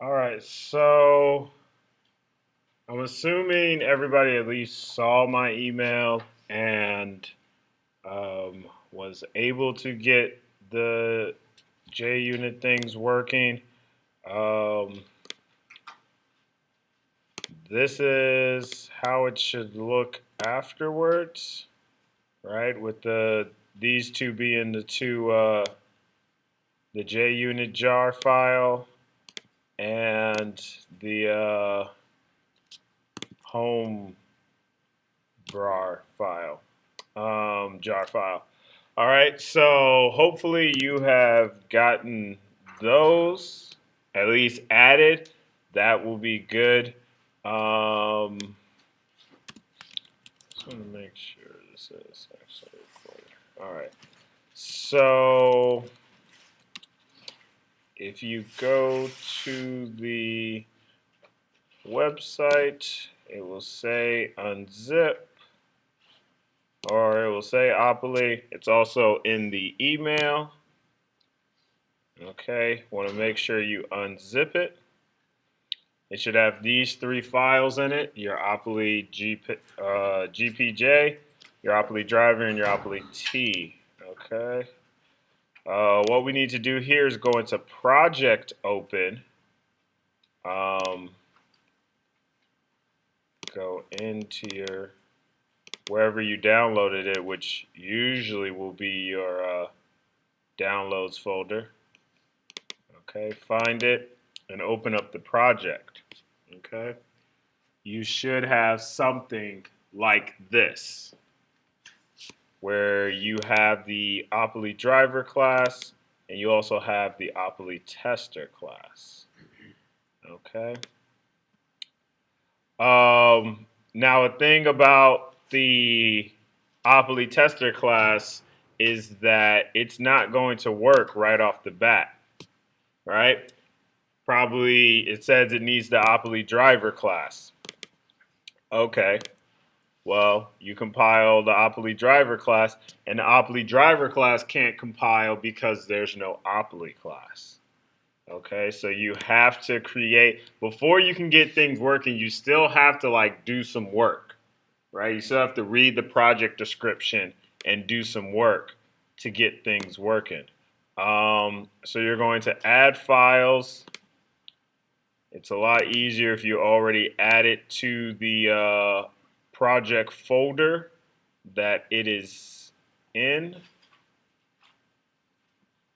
All right, so I'm assuming everybody at least saw my email and was able to get the JUnit things working. Um, this is how it should look afterwards, right? With these two being the JUnit jar file and the home jar file. All right, so hopefully you have gotten those at least added. That will be good. Just want to make sure this is actually recorded. All right, so if you go to the website, it will say unzip or it will say Opoly. It's also in the email. Okay, want to make sure you unzip it. It should have these three files in it: your Opoly GPJ, your Opoly driver, and your Opoly T. Okay. What we need to do here is go into Project Open. Go into your wherever you downloaded it, which usually will be your downloads folder. Okay, find it and open up the project. Okay, you should have something like this, where you have the Opoly driver class and you also have the Opoly tester class. Okay. Now, a thing about the Opoly tester class is that it's not going to work right off the bat, right? Probably it says it needs the Opoly driver class. Okay, well, you compile the Opoly driver class, and the Opoly driver class can't compile because there's no Opoly class. Okay, so you have to create, before you can get things working, you still have to like do some work, right? You still have to read the project description and do some work to get things working. So you're going to add files. It's a lot easier if you already add it to the project folder that it is in.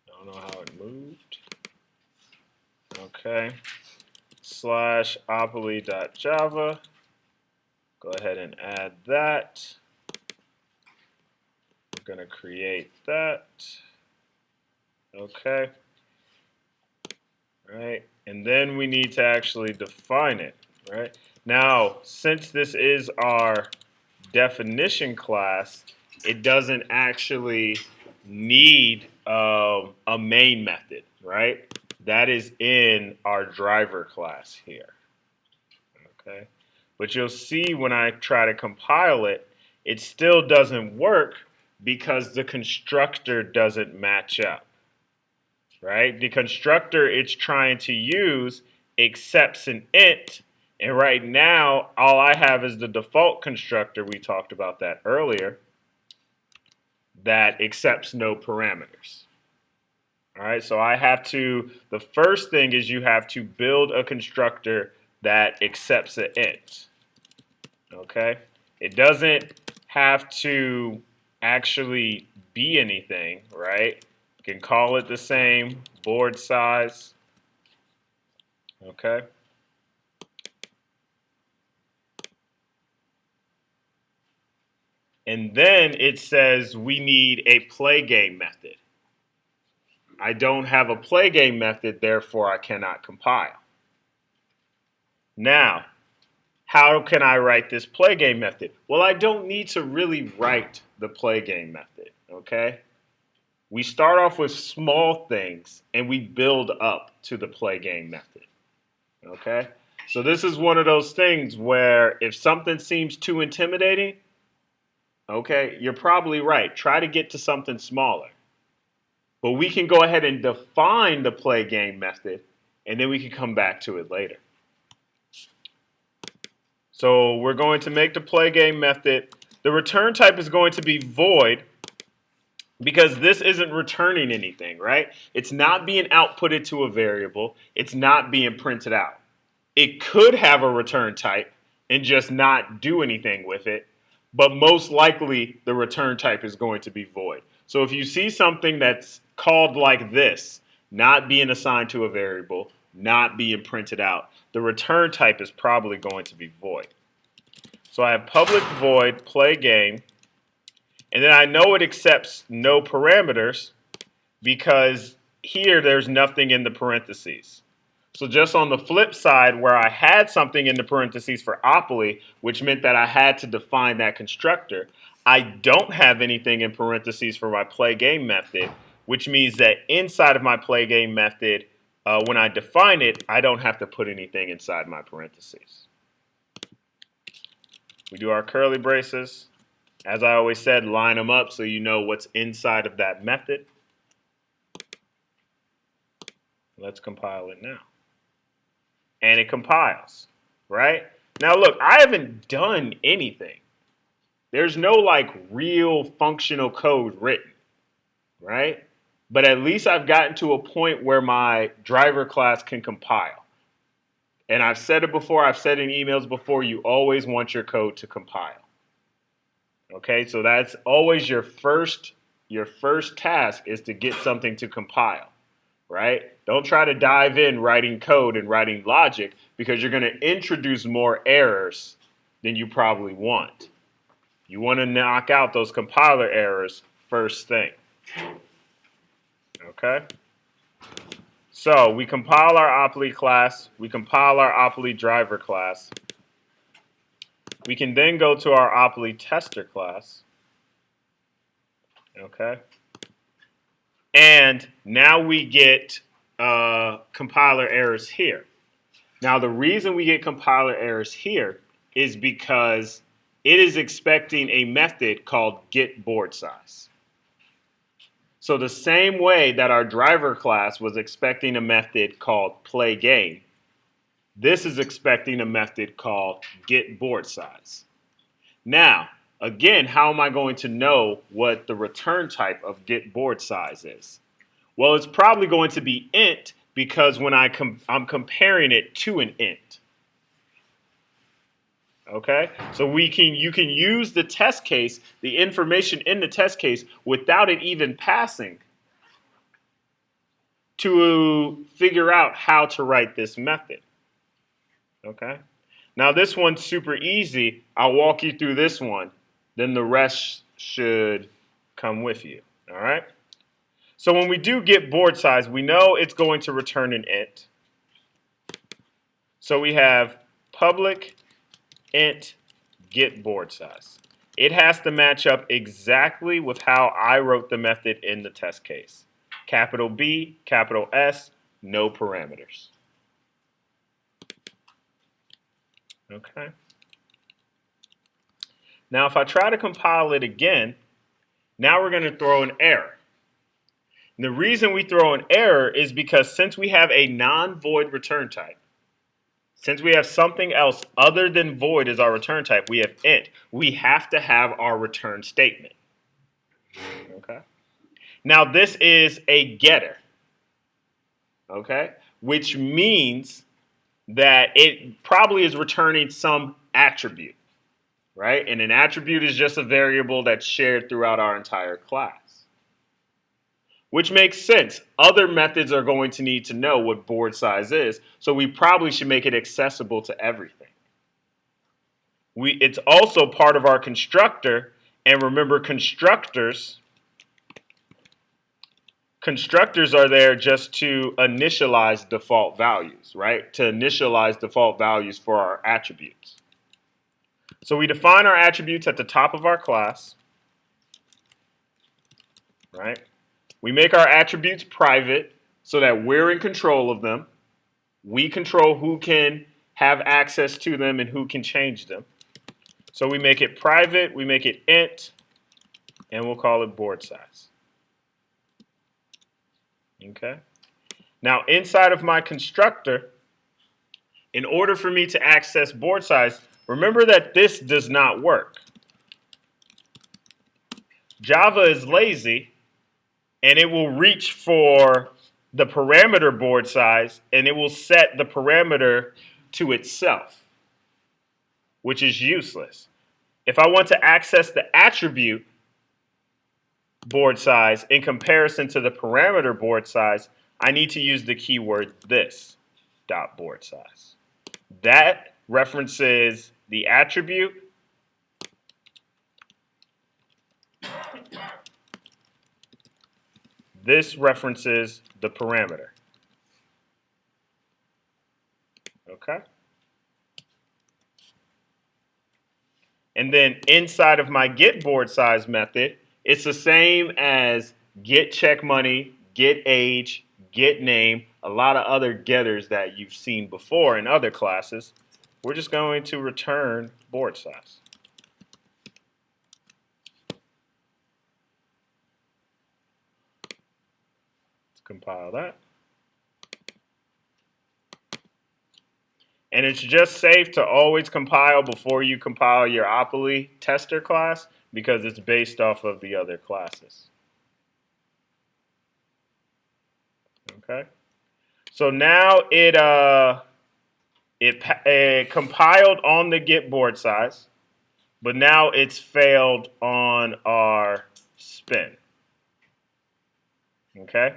I don't know how it moved. Okay. /opoly.java. Go ahead and add that. We're going to create that. Okay. Right. And then we need to actually define it. Right. Now, since this is our definition class, it doesn't actually need a main method, right? That is in our driver class here. Okay. But you'll see when I try to compile it, it still doesn't work because the constructor doesn't match up, right? The constructor it's trying to use accepts an int, and right now all I have is the default constructor, we talked about that earlier, that accepts no parameters. All right, so I have to, the first thing is you have to build a constructor that accepts an int. Okay, it doesn't have to actually be anything, right? You can call it the same board size. Okay. And then it says we need a play game method. I don't have a play game method, therefore I cannot compile. Now, how can I write this play game method? Well, I don't need to really write the play game method, okay? We start off with small things and we build up to the play game method, okay? So this is one of those things where if something seems too intimidating, okay, you're probably right. Try to get to something smaller. But we can go ahead and define the play game method and then we can come back to it later. So we're going to make the play game method. The return type is going to be void because this isn't returning anything, right? It's not being outputted to a variable. It's not being printed out. It could have a return type and just not do anything with it, but most likely the return type is going to be void. So if you see something that's called like this, not being assigned to a variable, not being printed out, the return type is probably going to be void. So I have public void play game, and then I know it accepts no parameters because here there's nothing in the parentheses. So just on the flip side, where I had something in the parentheses for Opoly, which meant that I had to define that constructor, I don't have anything in parentheses for my play game method, which means that inside of my play game method, when I define it, I don't have to put anything inside my parentheses. We do our curly braces. As I always said, line them up so you know what's inside of that method. Let's compile it now. And it compiles, right? Now look, I haven't done anything. There's no like real functional code written, right? But at least I've gotten to a point where my driver class can compile. And I've said it before, I've said in emails before, you always want your code to compile. Okay, so that's always your first task is to get something to compile. Right? Don't try to dive in writing code and writing logic because you're going to introduce more errors than you probably want. You want to knock out those compiler errors first thing. Okay? So we compile our Opoly class. We compile our Opoly driver class. We can then go to our Opoly tester class. Okay? And now we get compiler errors here. Now the reason we get compiler errors here is because it is expecting a method called getBoardSize. So the same way that our driver class was expecting a method called playGame, this is expecting a method called getBoardSize. Now, again, how am I going to know what the return type of getBoardSize is? Well, it's probably going to be int because when I'm comparing it to an int. Okay, so you can use the test case, the information in the test case, without it even passing to figure out how to write this method. Okay, now this one's super easy. I'll walk you through this one. Then the rest should come with you. All right. So when we do getBoardSize, we know it's going to return an int. So we have public int getBoardSize. It has to match up exactly with how I wrote the method in the test case. Capital B, capital S, no parameters. Okay. Now if I try to compile it again, now we're going to throw an error. And the reason we throw an error is because since we have a non-void return type, since we have something else other than void as our return type, we have int, we have to have our return statement. Okay. Now this is a getter, okay, which means that it probably is returning some attribute, right? And an attribute is just a variable that's shared throughout our entire class. Which makes sense. Other methods are going to need to know what board size is, so we probably should make it accessible to everything. It's also part of our constructor, and remember constructors are there just to initialize default values, right? To initialize default values for our attributes. So we define our attributes at the top of our class, right? We make our attributes private so that we're in control of them. We control who can have access to them and who can change them. So we make it private, we make it int, and we'll call it board size. Okay. Now, inside of my constructor, in order for me to access board size, remember that this does not work. Java is lazy, and it will reach for the parameter board size, and it will set the parameter to itself, which is useless. If I want to access the attribute board size in comparison to the parameter board size, I need to use the keyword this dot board size. That references the attribute. This references the parameter. Okay? And then inside of my get board size method, it's the same as get check money, get age, get name, a lot of other getters that you've seen before in other classes. We're just going to return board size. Let's compile that. And it's just safe to always compile before you compile your Opoly tester class because it's based off of the other classes. Okay. So now it compiled on the get board size, but now it's failed on our spin. Okay.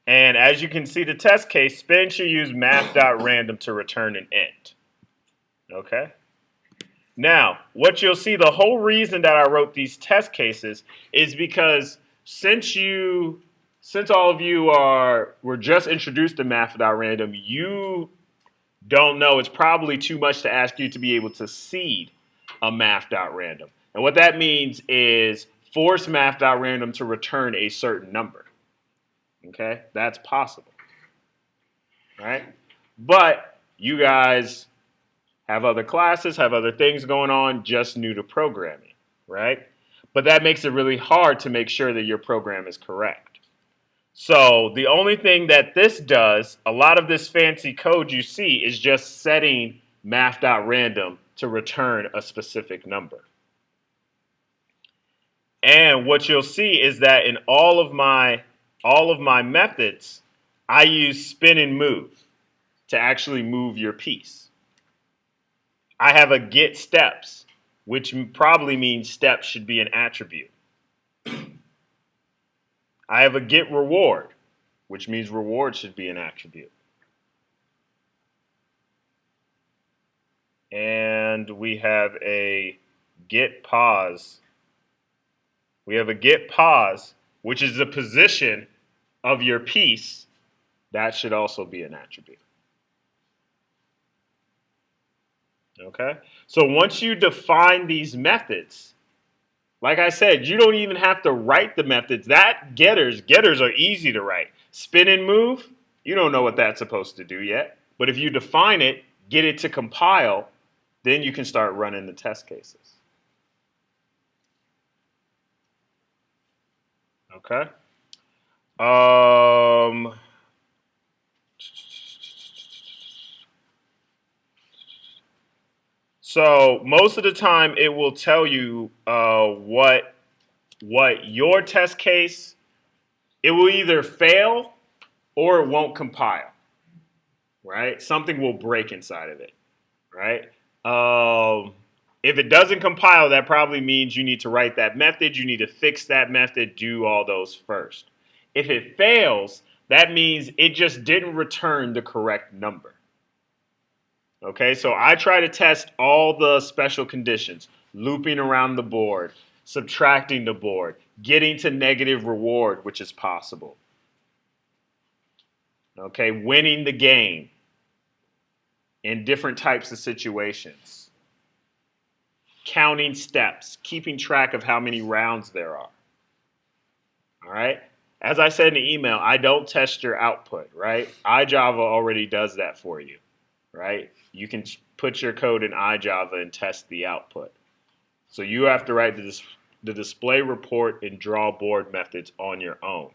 And as you can see the test case, spin should use math.random to return an int. Okay? Now, what you'll see, the whole reason that I wrote these test cases is because since all of you were just introduced to math.random, you don't know, it's probably too much to ask you to be able to seed a math.random. And what that means is force math.random to return a certain number. Okay, that's possible, right? But you guys have other classes, have other things going on, just new to programming, right? But that makes it really hard to make sure that your program is correct. So the only thing that this does, a lot of this fancy code you see is just setting math.random to return a specific number. And what you'll see is that in all of my methods, I use spin and move to actually move your piece. I have a get steps, which probably means steps should be an attribute. I have a get reward, which means reward should be an attribute. And we have a get pause. We have a get pause, which is the position of your piece. That should also be an attribute. Okay? So once you define these methods, like I said, you don't even have to write the methods. Getters are easy to write. Spin and move, you don't know what that's supposed to do yet. But if you define it, get it to compile, then you can start running the test cases. Okay. So most of the time it will tell you what your test case, it will either fail or it won't compile, right? Something will break inside of it, right? If it doesn't compile, that probably means you need to write that method, you need to fix that method, do all those first. If it fails, that means it just didn't return the correct number. Okay, so I try to test all the special conditions, looping around the board, subtracting the board, getting to negative reward, which is possible. Okay, winning the game in different types of situations. Counting steps, keeping track of how many rounds there are. All right, as I said in the email, I don't test your output, right? iJava already does that for you, right? You can put your code in iJava and test the output. So you have to write the display report and draw board methods on your own.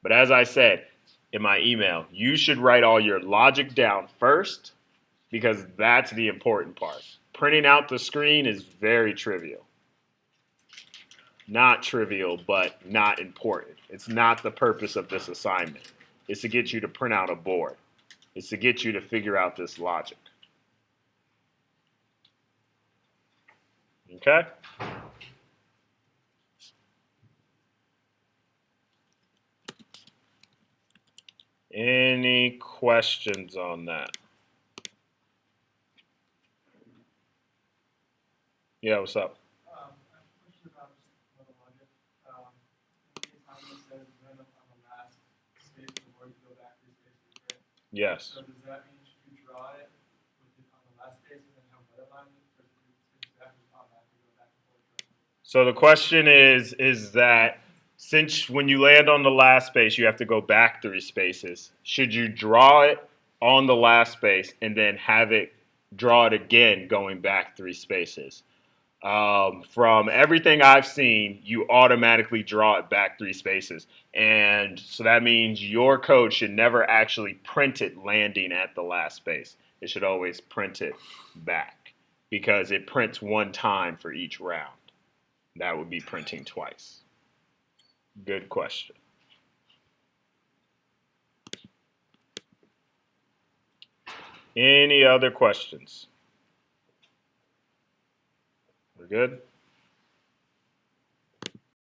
But as I said, in my email. You should write all your logic down first because that's the important part. Printing out the screen is very trivial. Not trivial, but not important. It's not the purpose of this assignment. It's to get you to print out a board. It's to get you to figure out this logic. Okay? Any questions on that? Yeah, what's up? Yes. So does that mean you draw it on the last space and then have what alignment, or is it exactly automatically go back and forth? So the question is that since when you land on the last space, you have to go back 3 spaces. Should you draw it on the last space and then have it draw it again going back 3 spaces? From everything I've seen, you automatically draw it back 3 spaces. And so that means your code should never actually print it landing at the last space. It should always print it back because it prints 1 time for each round. That would be printing twice. Good question. Any other questions? We're good?